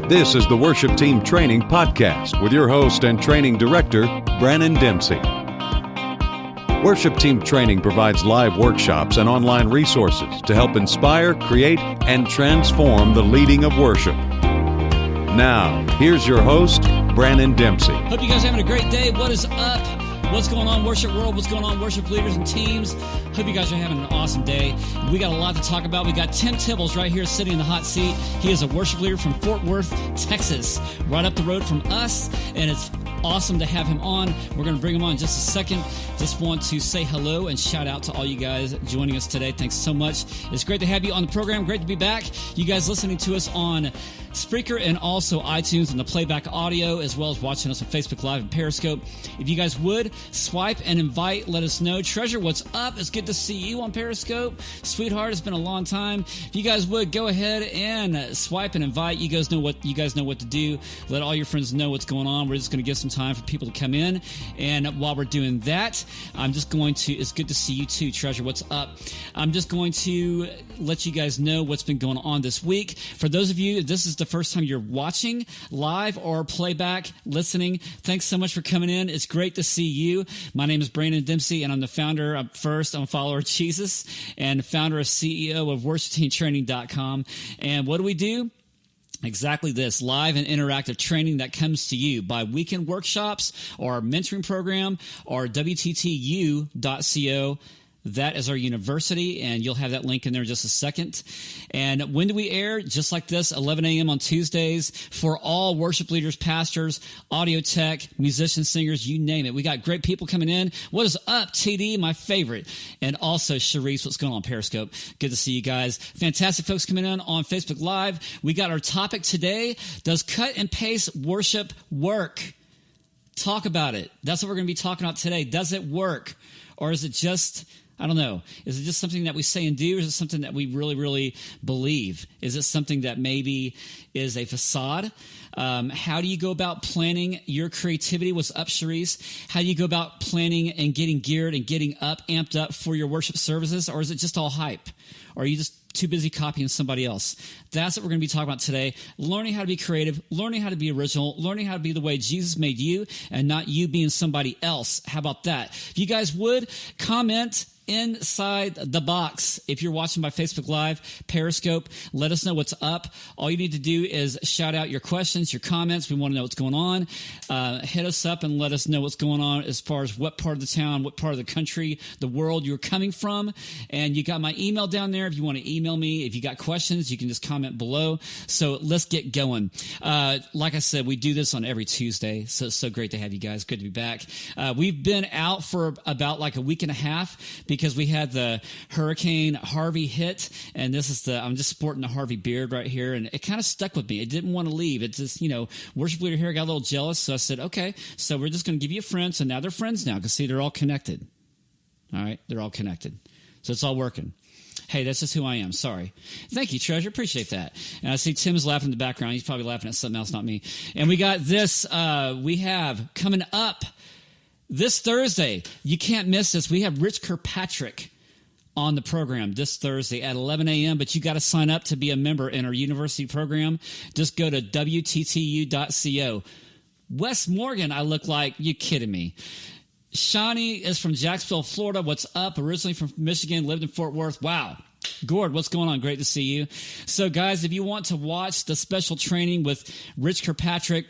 This is the Worship Team Training Podcast with your host and training director, Brannon Dempsey. Worship Team Training provides live workshops and online resources to help inspire, create, and transform the leading of worship. Now, here's your host, Brannon Dempsey. Hope you guys are having a great day. What is up? What's going on, worship world? What's going on, worship leaders and teams? Hope you guys are having an awesome day. We got a lot to talk about. We got Tim Tibbles right here sitting in the hot seat. He is a worship leader from Fort Worth, Texas, right up the road from us, and it's awesome to have him on. We're going to bring him on in just a second. Just want to say hello and shout out to all you guys joining us today. Thanks so much. It's great to have you on the program. Great to be back. You guys listening to us on Spreaker and also iTunes and the playback audio, as well as watching us on Facebook Live and Periscope. If you guys would, swipe and invite. Let us know. Treasure, what's up? It's good to see you on Periscope. Sweetheart, it's been a long time. If you guys would, go ahead and swipe and invite. You guys know what to do. Let all your friends know what's going on. We're just going to give some time for people to come in. And while we're doing that, I'm just going to, it's good to see you too, Treasure, what's up? I'm just going to let you guys know what's been going on this week. For those of you, this is the first time you're watching live or playback, listening, thanks so much for coming in. It's great to see you. My name is Brannon Dempsey, and I'm the founder. I'm a follower of Jesus and founder and CEO of worshipteamtraining.com. And what do? Exactly this, live and interactive training that comes to you by weekend workshops or our mentoring program or WTTU.co. That is our university, and you'll have that link in there in just a second. And when do we air? Just like this, 11 a.m. on Tuesdays for all worship leaders, pastors, audio tech, musicians, singers, you name it. We got great people coming in. What is up, TD, my favorite? And also, Sharice, what's going on, Periscope? Good to see you guys. Fantastic folks coming in on Facebook Live. We got our topic today, does cut and paste worship work? Talk about it. That's what we're going to be talking about today. Does it work? Or is it just... I don't know. Is it just something that we say and do, or is it something that we really, really believe? Is it something that maybe is a facade? How do you go about planning your creativity? What's up, Sharice? How do you go about planning and getting geared and getting amped up for your worship services? Or is it just all hype? Or are you just too busy copying somebody else? That's what we're going to be talking about today. Learning how to be creative, learning how to be original, learning how to be the way Jesus made you and not you being somebody else. How about that? If you guys would, comment inside the box. If you're watching by Facebook Live, Periscope, let us know what's up. All you need to do is shout out your questions, your comments. We want to know what's going on. Hit us up and let us know what's going on as far as what part of the town, what part of the country, the world you're coming from. And you got my email down there. If you want to email me, if you got questions, you can just comment below. So let's get going. Like I said, we do this on every Tuesday. So it's so great to have you guys. Good to be back. We've been out for about like a week and a half because we had the Hurricane Harvey hit, and I'm just sporting the Harvey beard right here, and it kind of stuck with me. It didn't want to leave. It just, worship leader here got a little jealous, so I said, okay, so we're just going to give you a friend. So now they're friends now, because see, they're all connected. All right, they're all connected. So it's all working. Hey, that's just who I am. Sorry. Thank you, Treasure. Appreciate that. And I see Tim's laughing in the background. He's probably laughing at something else, not me. And we got this, we have coming up this Thursday. You can't miss this. We have Rich Kirkpatrick on the program this Thursday at 11 a.m., but you got to sign up to be a member in our university program. Just go to WTTU.co. Wes Morgan, I look like, you kidding me. Shawnee is from Jacksonville, Florida. What's up? Originally from Michigan, lived in Fort Worth. Wow. Gord, what's going on? Great to see you. So, guys, if you want to watch the special training with Rich Kirkpatrick,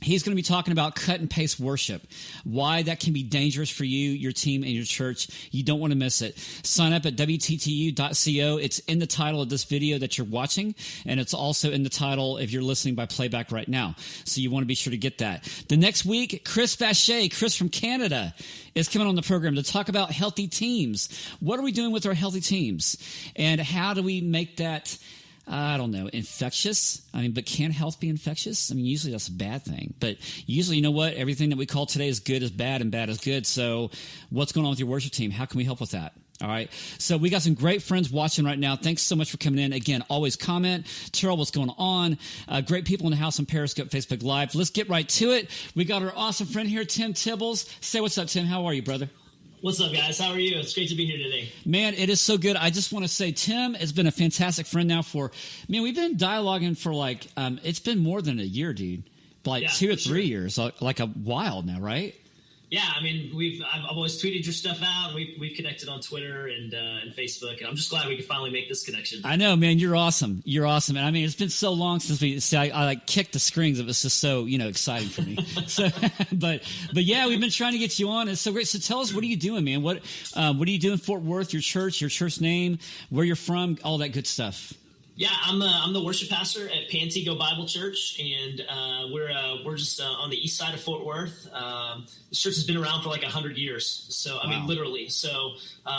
he's going to be talking about cut and paste worship, why that can be dangerous for you, your team, and your church. You don't want to miss it. Sign up at WTTU.co. It's in the title of this video that you're watching, and it's also in the title if you're listening by playback right now. So you want to be sure to get that. The next week, Chris from Canada, is coming on the program to talk about healthy teams. What are we doing with our healthy teams? And how do we make that... I don't know, infectious? But can health be infectious? Usually that's a bad thing. But usually, you know what? Everything that we call today is good is bad and bad is good. So what's going on with your worship team? How can we help with that? All right. So we got some great friends watching right now. Thanks so much for coming in. Again, always comment. Tell what's going on. Great people in the house on Periscope, Facebook Live. Let's get right to it. We got our awesome friend here, Tim Tibbles. Say what's up, Tim. How are you, brother? What's up, guys? How are you? It's great to be here today. Man, it is so good. I just want to say Tim has been a fantastic friend now we've been dialoguing for it's been more than a year, dude. Like 2 or 3 years, like a while now, right? Yeah, I mean, I've always tweeted your stuff out, and we've connected on Twitter and Facebook, and I'm just glad we could finally make this connection. I know, man. You're awesome. And I mean, it's been so long since I kicked the screens. It was just so exciting for me. So, but yeah, we've been trying to get you on. It's so great. So tell us, what are you doing, man? What are you doing in Fort Worth? Your church name, where you're from, all that good stuff. Yeah, I'm the worship pastor at Pantego Bible Church, and we're just on the east side of Fort Worth. This church has been around for like 100 years, so I mean literally. So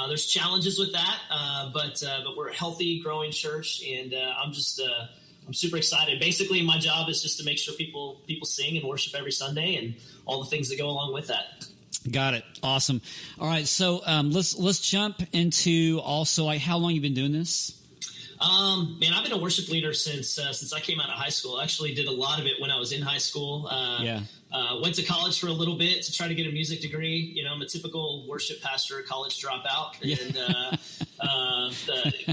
there's challenges with that, but we're a healthy, growing church, and I'm super excited. Basically, my job is just to make sure people sing and worship every Sunday, and all the things that go along with that. Got it. Awesome. All right, so let's jump into also like how long you've been doing this. Man, I've been a worship leader since I came out of high school. I actually did a lot of it when I was in high school. Went to college for a little bit to try to get a music degree. I'm a typical worship pastor, college dropout, and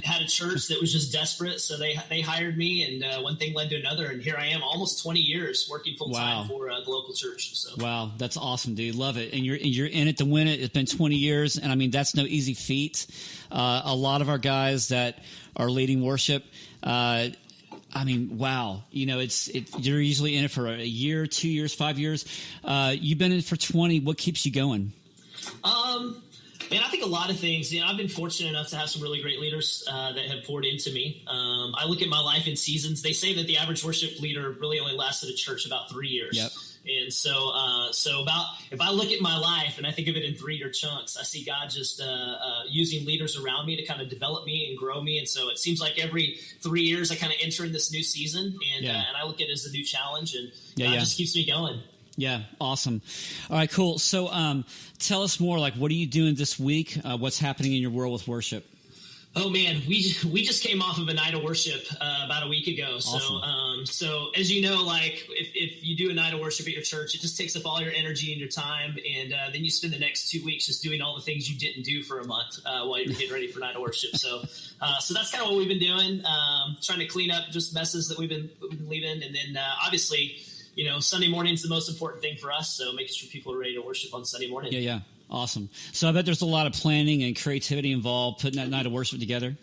had a church that was just desperate. So they hired me, and one thing led to another. And here I am, almost 20 years working full time for the local church. So. Wow, that's awesome, dude. Love it. And you're in it to win it. It's been 20 years, and I mean that's no easy feat. A lot of our guys that are leading worship. I mean, wow. You're usually in it for a year, 2 years, 5 years. You've been in it for 20. What keeps you going? Man, I think a lot of things. I've been fortunate enough to have some really great leaders that have poured into me. I look at my life in seasons. They say that the average worship leader really only lasts at a church about 3 years. Yep. And so if I look at my life and I think of it in 3-year chunks, I see God just using leaders around me to kind of develop me and grow me. And so it seems like every 3 years I kind of enter in this new season, and I look at it as a new challenge, and God just keeps me going. Yeah, awesome. All right, cool. So tell us more, like what are you doing this week? What's happening in your world with worship? Oh man, we just came off of a night of worship about a week ago. Awesome. So as you know, like if you do a night of worship at your church, it just takes up all your energy and your time, and then you spend the next 2 weeks just doing all the things you didn't do for a month while you're getting ready for night of worship. So that's kind of what we've been doing, trying to clean up just messes that we've been leaving, and then obviously, Sunday morning is the most important thing for us. So making sure people are ready to worship on Sunday morning. Yeah. Awesome. So I bet there's a lot of planning and creativity involved putting that night of worship together.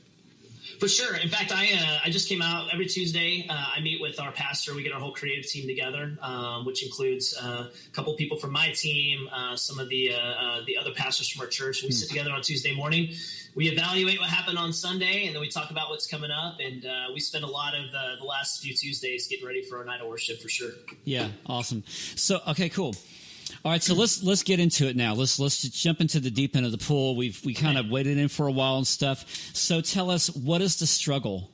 For sure. In fact, I just came out every Tuesday. I meet with our pastor. We get our whole creative team together, which includes a couple people from my team, some of the other pastors from our church. We sit together on Tuesday morning. We evaluate what happened on Sunday, and then we talk about what's coming up. And we spend a lot of the last few Tuesdays getting ready for our night of worship, for sure. Yeah, awesome. So, okay, cool. All right, so let's get into it now. Let's just jump into the deep end of the pool. We kind of waited in for a while and stuff. So tell us, what is the struggle?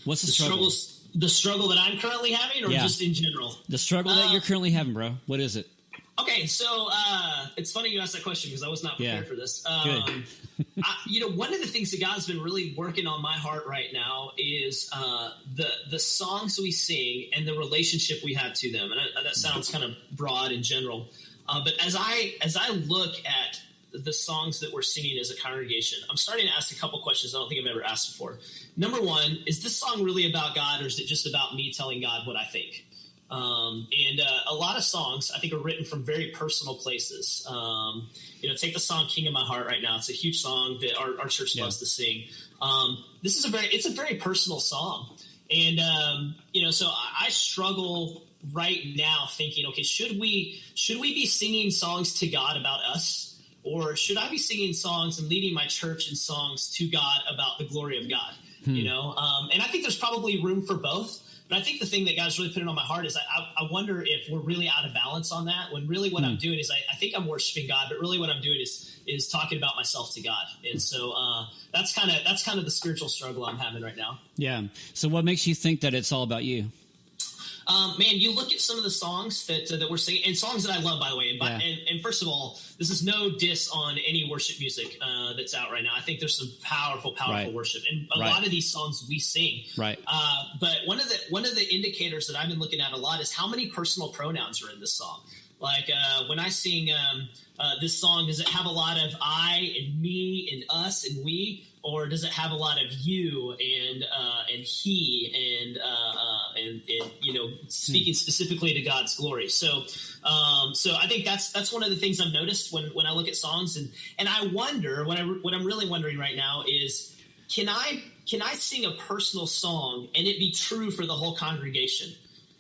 What's the struggle? The struggle that I'm currently having, or just in general? The struggle that you're currently having, bro. What is it? Okay, so it's funny you asked that question because I was not prepared for this. Good. One of the things that God's been really working on my heart right now is the songs we sing and the relationship we have to them. And that sounds kind of broad in general, but as I look at the songs that we're singing as a congregation, I'm starting to ask a couple questions I don't think I've ever asked before. Number one, is this song really about God, or is it just about me telling God what I think? A lot of songs I think are written from very personal places. Take the song "King of My Heart" right now. It's a huge song that our church loves to sing. It's a very personal song. And, so I struggle right now thinking, okay, should we be singing songs to God about us, or should I be singing songs and leading my church in songs to God about the glory of God? And I think there's probably room for both. But I think the thing that God's really putting on my heart is I wonder if we're really out of balance on that, when really what I'm doing is I think I'm worshiping God, but really what I'm doing is talking about myself to God. And so that's kind of the spiritual struggle I'm having right now. Yeah. So what makes you think that it's all about you? Man, you look at some of the songs that we're singing, and songs that I love, by the way. And first of all, this is no diss on any worship music that's out right now. I think there's some powerful worship, and a lot of these songs we sing. Right. But one of the indicators that I've been looking at a lot is how many personal pronouns are in this song. Like when I sing this song, does it have a lot of I and me and us and we, or does it have a lot of you and he and you know, speaking specifically to God's glory? So I think that's one of the things I've noticed when I look at songs, and I wonder what I'm really wondering right now is, can I sing a personal song and it be true for the whole congregation?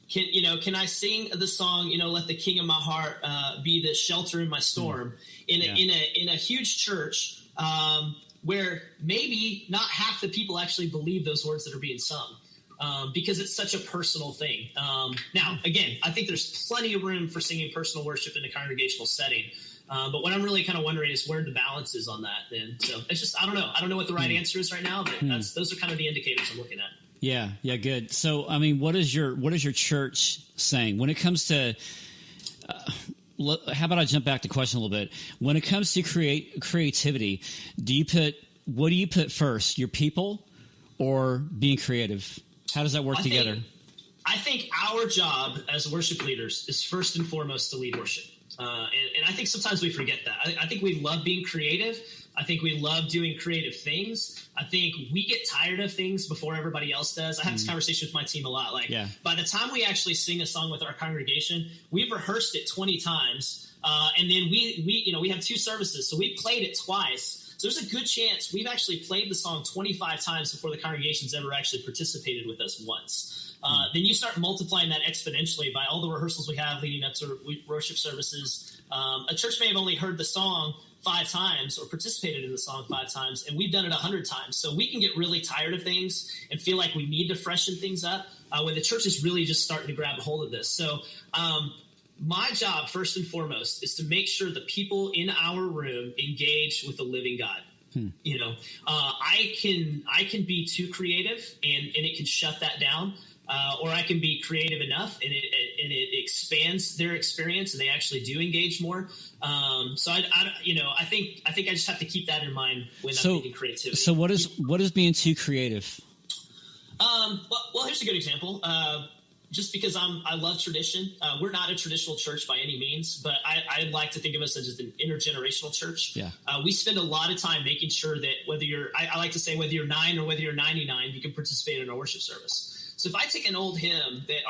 Can I sing the song, you know, let the king of my heart be the shelter in my storm in a huge church where maybe not half the people actually believe those words that are being sung because it's such a personal thing. Now, again, I think there's plenty of room for singing personal worship in a congregational setting. But what I'm really kind of wondering is where the balance is on that. And so it's just, I don't know. I don't know what the right answer is right now, but those are kind of the indicators I'm looking at. Yeah, good. So, I mean, what is your church saying when it comes to? How about I jump back to the question a little bit? When it comes to creativity, what do you put first? Your people or being creative? How does that work together? I think our job as worship leaders is first and foremost to lead worship, and I think sometimes we forget that. I think we love being creative. I think we love doing creative things. I think we get tired of things before everybody else does. I have this conversation with my team a lot. Like, by the time we actually sing a song with our congregation, we've rehearsed it 20 times. And then we have 2 services. So we played it twice. So there's a good chance we've actually played the song 25 times before the congregation's ever actually participated with us once. Then you start multiplying that exponentially by all the rehearsals we have leading up to worship services. A church may have only heard the song 5 times or participated in the song 5 times, and we've done it 100 times. So we can get really tired of things and feel like we need to freshen things up when the church is really just starting to grab a hold of this. So my job, first and foremost, is to make sure the people in our room engage with the living God. You know, I can be too creative and it can shut that down. Or I can be creative enough and it expands their experience and they actually do engage more. So I think I just have to keep that in mind when I'm thinking creativity. So what is being too creative? Well, here's a good example. Just because I love tradition. We're not a traditional church by any means, but I like to think of us as an intergenerational church. Yeah. We spend a lot of time making sure that whether I like to say whether you're 9 or whether you're 99, you can participate in our worship service. So if I take an old hymn that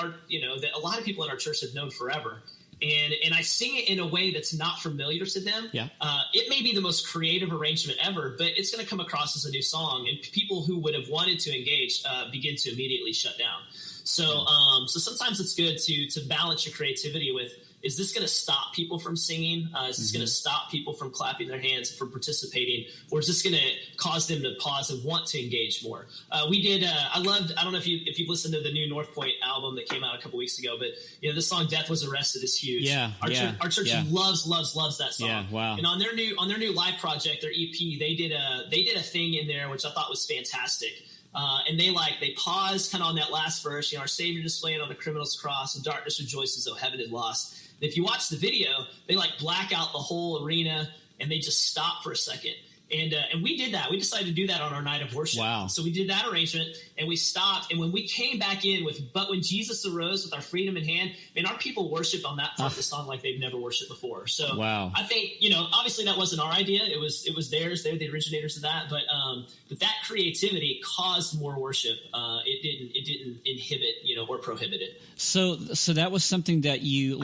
a lot of people in our church have known forever, and I sing it in a way that's not familiar to them, it may be the most creative arrangement ever, but it's going to come across as a new song, and people who would have wanted to engage begin to immediately shut down. So sometimes it's good to balance your creativity with, is this going to stop people from singing? Is this going to stop people from clapping their hands and from participating? Or is this going to cause them to pause and want to engage more? We did, I don't know if you've listened to the new North Point album that came out a couple weeks ago, but this song "Death Was Arrested" is huge. Our church loves that song. Yeah, wow. And on their new live project, their EP, they did a thing in there which I thought was fantastic. And they paused kind of on that last verse, our Savior displayed on the criminal's cross, and darkness rejoices, though heaven had lost. And if you watch the video, they black out the whole arena and they just stop for a second. And we did that. We decided to do that on our night of worship. Wow. So we did that arrangement and we stopped. And when we came back in but when Jesus arose with our freedom in hand, our people worshiped on that part of the song like they've never worshiped before. So wow. I think, obviously that wasn't our idea. It was theirs. They're the originators of that. But that creativity caused more worship. It didn't inhibit, or prohibit it. So that was something that you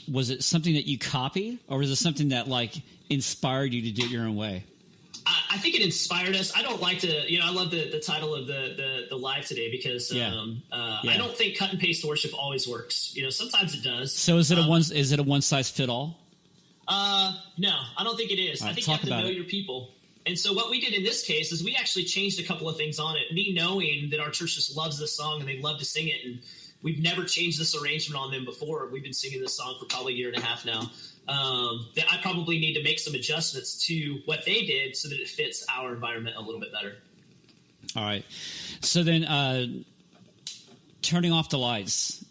was it something that you copied, or was it something that inspired you to do it your own way? I think it inspired us. I don't like to, I love the title of the live today because I don't think cut and paste worship always works. Sometimes it does. So is it a one size fit all? No, I don't think it is. Right, I think you have to know your people. And so what we did in this case is we actually changed a couple of things on it. Me knowing that our church just loves this song and they love to sing it, and we've never changed this arrangement on them before. We've been singing this song for probably a year and a half now. That I probably need to make some adjustments to what they did so that it fits our environment a little bit better. All right. So then turning off the lights,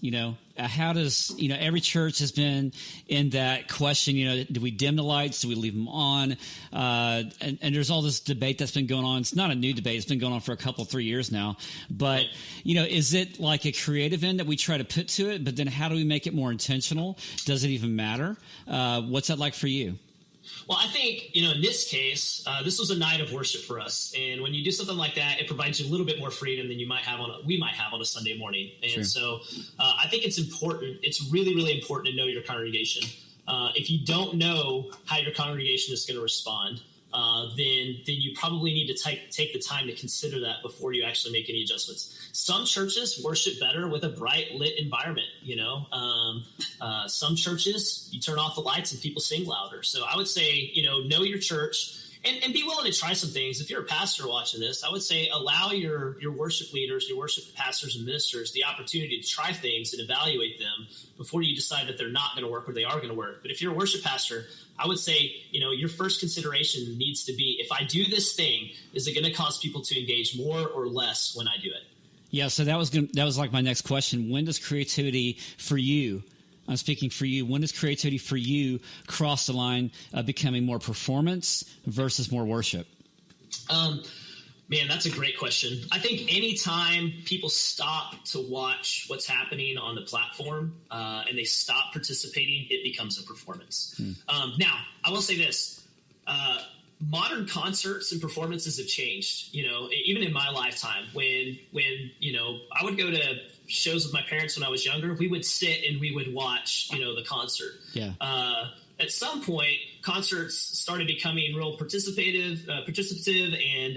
how does, every church has been in that question, do we dim the lights? Do we leave them on? And there's all this debate that's been going on. It's not a new debate. It's been going on for 3 years now. But, is it like a creative end that we try to put to it? But then how do we make it more intentional? Does it even matter? What's that like for you? Well, I think, in this case, this was a night of worship for us. And when you do something like that, it provides you a little bit more freedom than we might have on a Sunday morning. And sure. So I think it's important. It's really, really important to know your congregation. If you don't know how your congregation is going to respond, then you probably need to take the time to consider that before you actually make any adjustments. Some churches worship better with a bright lit environment. Some churches, you turn off the lights and people sing louder. So I would say, know your church and be willing to try some things. If you're a pastor watching this, I would say allow your worship leaders, your worship pastors and ministers the opportunity to try things and evaluate them before you decide that they're not going to work or they are going to work. But if you're a worship pastor, I would say, your first consideration needs to be, if I do this thing, is it going to cause people to engage more or less when I do it? Yeah, so that was like my next question. When does creativity for you, I'm speaking for you, when does creativity for you cross the line of becoming more performance versus more worship? Man, that's a great question. I think anytime people stop to watch what's happening on the platform and they stop participating, it becomes a performance. Now, I will say this. Modern concerts and performances have changed, even in my lifetime. When I would go to shows with my parents when I was younger, we would sit and we would watch, the concert. Yeah. At some point, concerts started becoming real participative, and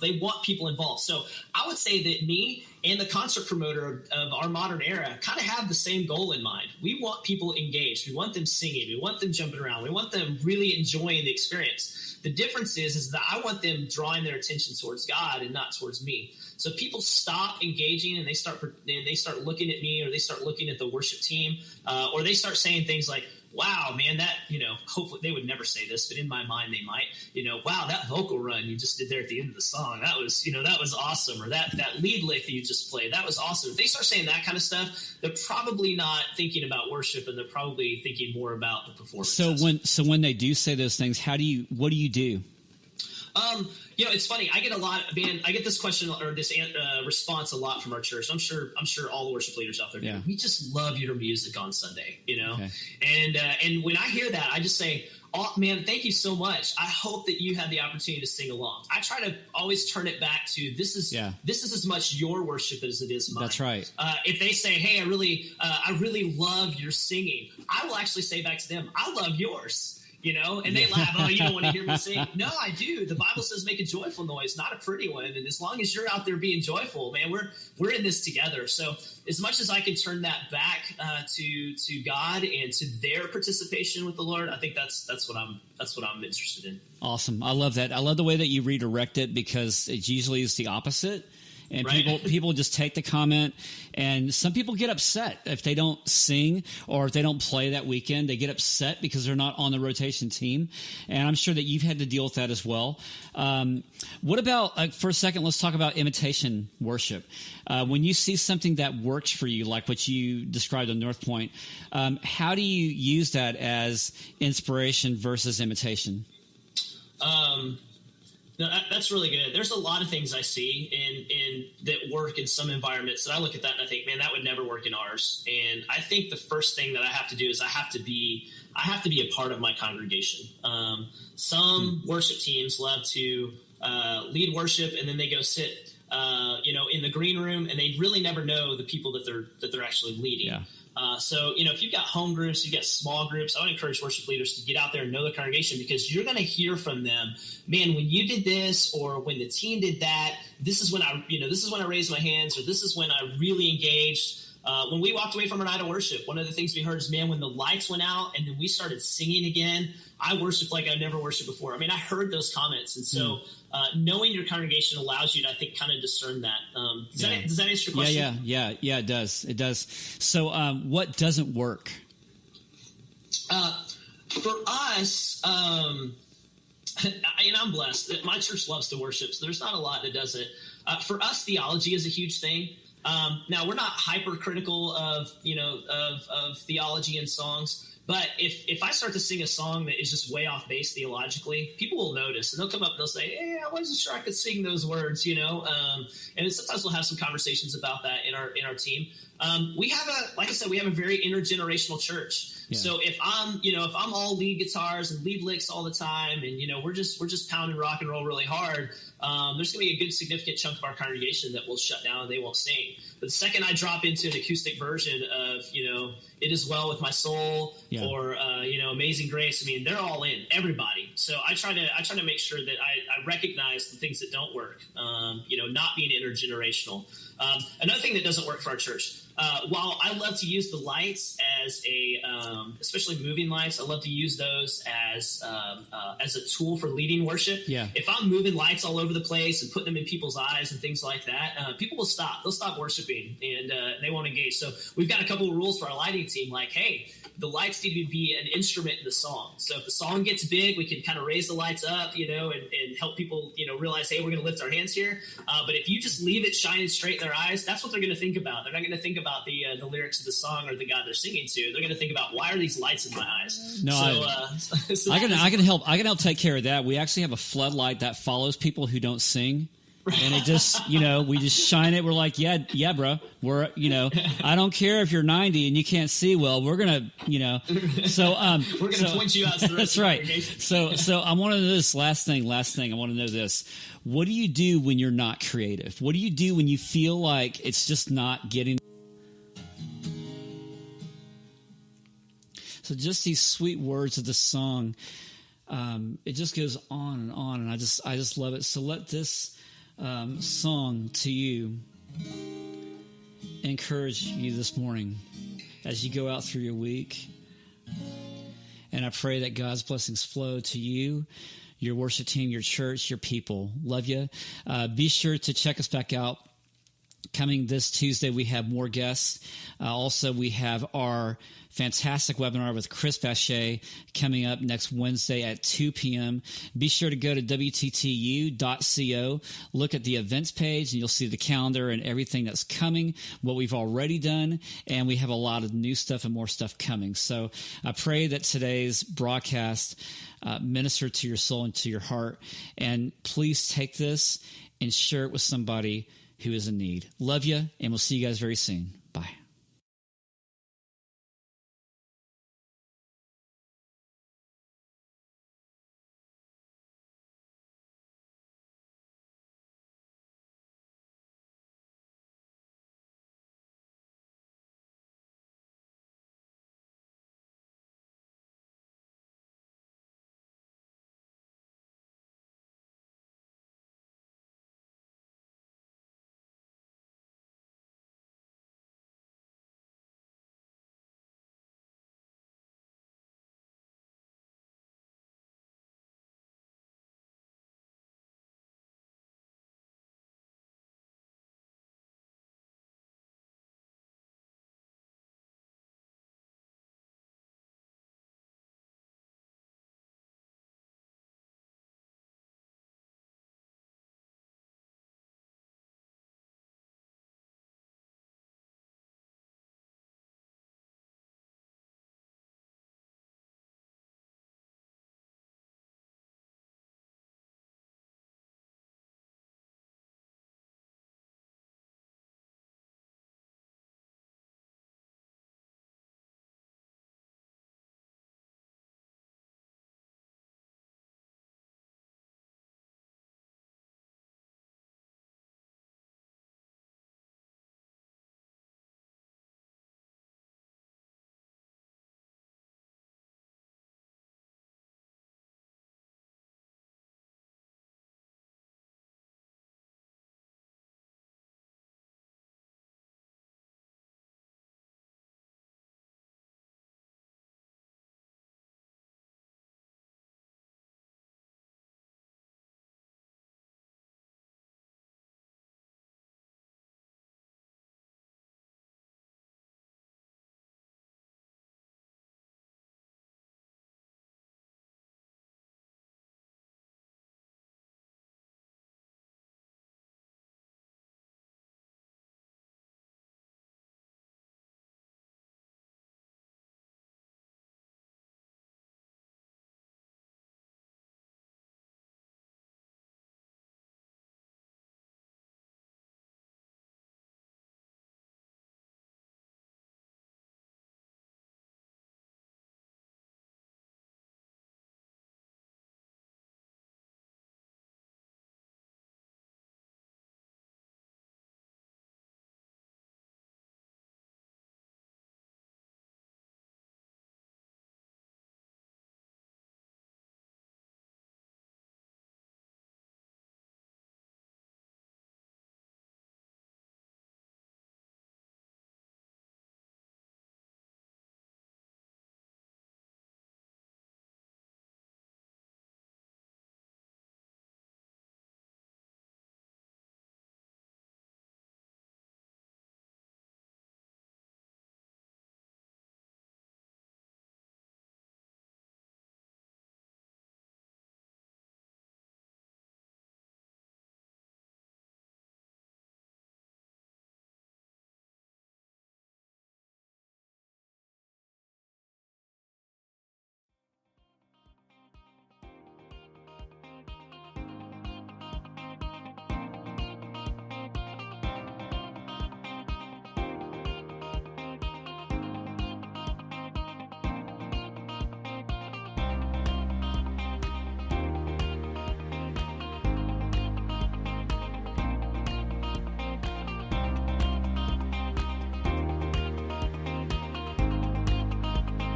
they want people involved. So I would say that me and the concert promoter of our modern era kind of have the same goal in mind. We want people engaged. We want them singing. We want them jumping around. We want them really enjoying the experience. The difference is that I want them drawing their attention towards God and not towards me. So people stop engaging and they start looking at me, or they start looking at the worship team, or they start saying things like, wow, man, that, hopefully they would never say this, but in my mind they might, wow, that vocal run you just did there at the end of the song, that was awesome. Or that lead lick that you just played, that was awesome. If they start saying that kind of stuff, they're probably not thinking about worship, and they're probably thinking more about the performance. So when they do say those things, what do you do? It's funny. I get this question or this response a lot from our church. I'm sure all the worship leaders out there. Yeah. We just love your music on Sunday, Okay. And when I hear that, I just say, oh man, thank you so much. I hope that you had the opportunity to sing along. I try to always turn it back to this is as much your worship as it is mine. That's right. If they say, hey, I really love your singing, I will actually say back to them, I love yours. And they laugh. Oh, you don't want to hear me sing? No, I do. The Bible says make a joyful noise, not a pretty one. And as long as you're out there being joyful, man, we're in this together. So as much as I can turn that back to God and to their participation with the Lord, I think that's what I'm interested in. Awesome. I love that. I love the way that you redirect it, because it usually is the opposite. And right. people just take the comment, and some people get upset if they don't sing or if they don't play that weekend. They get upset because they're not on the rotation team. And I'm sure that you've had to deal with that as well. What about, for a second, let's talk about imitation worship. When you see something that works for you, like what you described on North Point, how do you use that as inspiration versus imitation? No, that's really good. There's a lot of things I see in that work in some environments that I look at that and I think, man, that would never work in ours. And I think the first thing that I have to do is I have to be a part of my congregation. Some worship teams love to lead worship, and then they go sit, in the green room, and they really never know the people that they're actually leading. Yeah. So, if you've got home groups, you've got small groups, I would encourage worship leaders to get out there and know the congregation, because you're going to hear from them, man, when you did this, or when the team did that, this is when I raised my hands, or this is when I really engaged. When we walked away from our night of worship, one of the things we heard is, man, when the lights went out and then we started singing again, I worshiped like I've never worshiped before. I mean, I heard those comments. And so knowing your congregation allows you to, I think, kind of discern that. Does that answer your question? Yeah, it does. It does. So what doesn't work? For us, and I'm blessed that my church loves to worship, so there's not a lot that doesn't. For us, theology is a huge thing. Now we're not hypercritical of theology and songs. But if I start to sing a song that is just way off base theologically, people will notice, and they'll come up and they'll say, "Hey, I wasn't sure I could sing those words," And sometimes we'll have some conversations about that in our team. We have a very intergenerational church. Yeah. So if I'm all lead guitars and lead licks all the time, and we're just pounding rock and roll really hard, there's going to be a good significant chunk of our congregation that will shut down and they won't sing. But the second I drop into an acoustic version of "It Is Well With My Soul," yeah, or "Amazing Grace," I mean, they're all in, everybody. So I try to make sure that I recognize the things that don't work. Not being intergenerational. Another thing that doesn't work for our church. While I love to use the lights as especially moving lights, I love to use those as a tool for leading worship. Yeah. If I'm moving lights all over the place and putting them in people's eyes and things like that, people will stop. They'll stop worshiping and they won't engage. So we've got a couple of rules for our lighting team, like, hey, the lights need to be an instrument in the song. So if the song gets big, we can kind of raise the lights up, and help people, realize, hey, we're going to lift our hands here. But if you just leave it shining straight in their eyes, that's what they're going to think about. They're not going to think about the lyrics of the song or the God they're singing to. They're going to think about, why are these lights in my eyes? No, I can help take care of that. We actually have a floodlight that follows people who don't sing. And it just, we just shine it. We're like, yeah, bro. We're, I don't care if you're 90 and you can't see well. We're gonna, so we're gonna point you out to the rest that's of right. The so I want to know this last thing. I want to know this. What do you do when you're not creative? What do you do when you feel like it's just not getting? So just these sweet words of the song, it just goes on, and I just love it. So let this song to you encourage you this morning as you go out through your week. And I pray that God's blessings flow to you, your worship team, your church, your people. Love you. Be sure to check us back out. Coming this Tuesday, we have more guests. Also, we have our fantastic webinar with Chris Bachet coming up next Wednesday at 2 p.m. Be sure to go to wttu.co, look at the events page, and you'll see the calendar and everything that's coming, what we've already done, and we have a lot of new stuff and more stuff coming. So I pray that today's broadcast ministered to your soul and to your heart, and please take this and share it with somebody who is in need. Love you, and we'll see you guys very soon. Bye.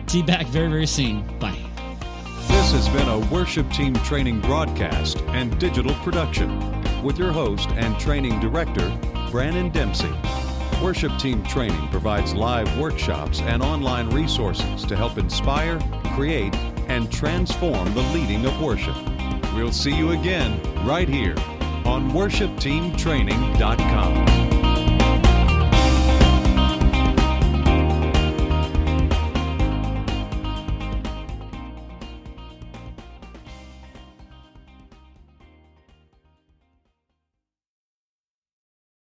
See you back very, very soon. Bye. This has been a Worship Team Training broadcast and digital production with your host and training director, Brandon Dempsey. Worship Team Training provides live workshops and online resources to help inspire, create, and transform the leading of worship. We'll see you again right here on worshipteamtraining.com.